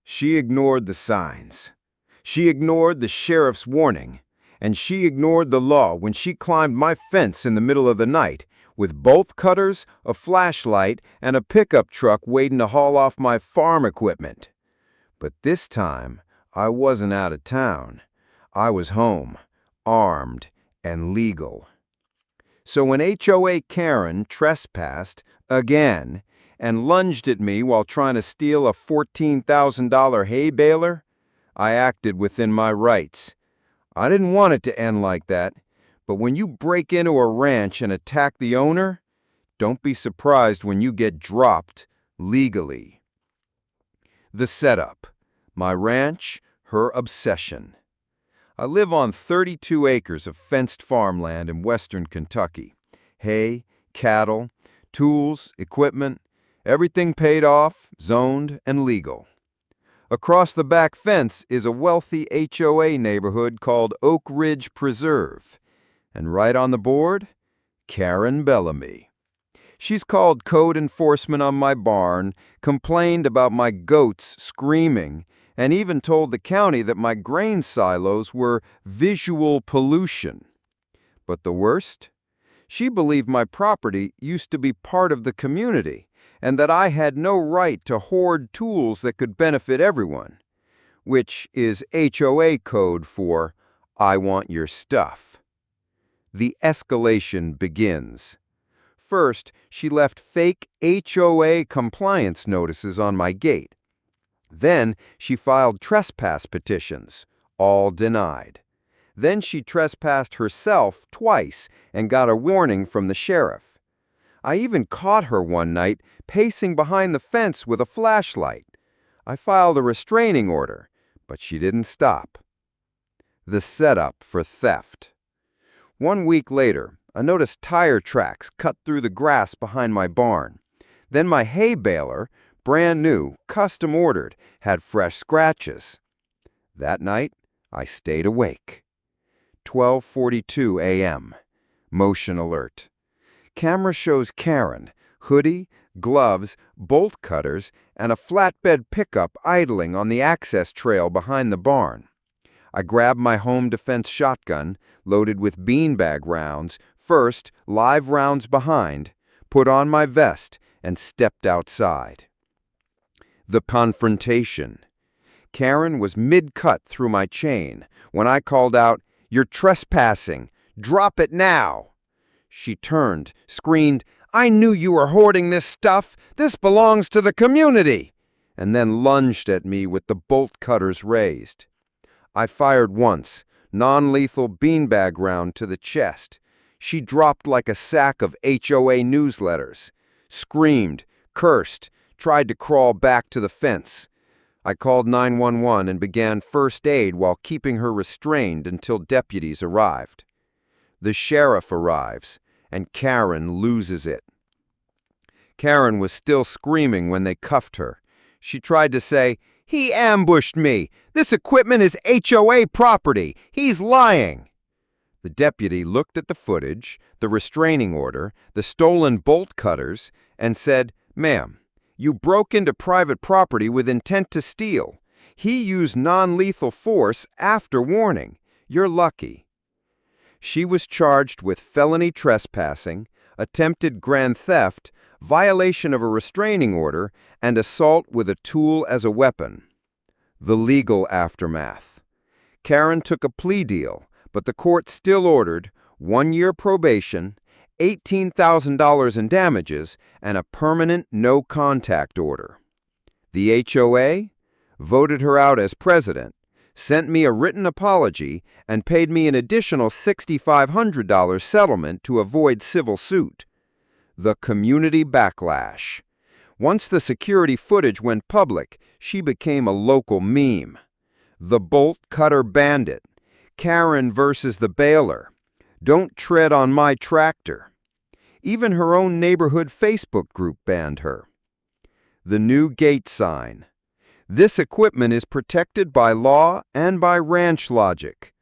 She ignored the signs. She ignored the sheriff's warning. And she ignored the law when she climbed my fence in the middle of the night with bolt cutters, a flashlight, and a pickup truck waiting to haul off my farm equipment. But this time, I wasn't out of town. I was home, armed, and legal. So when HOA Karen trespassed again and lunged at me while trying to steal a $14,000 hay baler, I acted within my rights. I didn't want it to end like that, but when you break into a ranch and attack the owner, don't be surprised when you get dropped legally. The setup. My ranch, her obsession. I live on 32 acres of fenced farmland in western Kentucky. Hay, cattle, tools, equipment, everything paid off, zoned, and legal. Across the back fence is a wealthy HOA neighborhood called Oak Ridge Preserve. And right on the board, Karen Bellamy. She's called code enforcement on my barn, complained about my goats screaming, and even told the county that my grain silos were visual pollution. But the worst? She believed my property used to be part of the community, and that I had no right to hoard tools that could benefit everyone, which is HOA code for I want your stuff. The escalation begins. First, she left fake HOA compliance notices on my gate. Then she filed trespass petitions, all denied. Then she trespassed herself twice and got a warning from the sheriff. I even caught her one night pacing behind the fence with a flashlight. I filed a restraining order, but she didn't stop. The setup for theft. 1 week later, I noticed tire tracks cut through the grass behind my barn. Then my hay baler, brand new, custom ordered, had fresh scratches. That night, I stayed awake. 12:42 a.m. Motion alert. Camera shows Karen, hoodie, gloves, bolt cutters, and a flatbed pickup idling on the access trail behind the barn. I grabbed my home defense shotgun, loaded with beanbag rounds, first, live rounds behind, put on my vest, and stepped outside. The confrontation. Karen was mid-cut through my chain when I called out, "You're trespassing! Drop it now!" She turned, screamed, "I knew you were hoarding this stuff! This belongs to the community!" and then lunged at me with the bolt cutters raised. I fired once, non-lethal beanbag round to the chest. She dropped like a sack of HOA newsletters, screamed, cursed, tried to crawl back to the fence. I called 911 and began first aid while keeping her restrained until deputies arrived. The sheriff arrives, and Karen loses it. Karen was still screaming when they cuffed her. She tried to say, "He ambushed me! This equipment is HOA property! He's lying!" The deputy looked at the footage, the restraining order, the stolen bolt cutters, and said, "Ma'am, you broke into private property with intent to steal. He used non-lethal force after warning. You're lucky." She was charged with felony trespassing, attempted grand theft, violation of a restraining order, and assault with a tool as a weapon. The legal aftermath. Karen took a plea deal, but the court still ordered 1 year probation, $18,000 in damages, and a permanent no-contact order. The HOA voted her out as president, sent me a written apology, and paid me an additional $6,500 settlement to avoid civil suit. The community backlash. Once the security footage went public, she became a local meme. The bolt cutter bandit. Karen versus the baler. Don't tread on my tractor. Even her own neighborhood Facebook group banned her. The new gate sign. This equipment is protected by law and by ranch logic.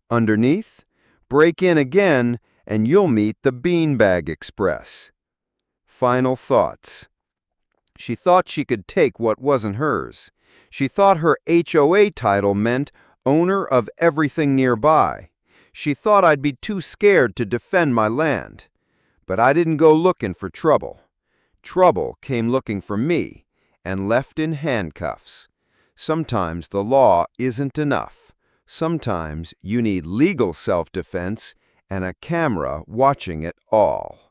Underneath, break in again and you'll meet the Beanbag Express. Final thoughts. She thought she could take what wasn't hers. She thought her HOA title meant owner of everything nearby. She thought I'd be too scared to defend my land. But I didn't go looking for trouble. Trouble came looking for me and left in handcuffs. Sometimes the law isn't enough. Sometimes you need legal self-defense and a camera watching it all.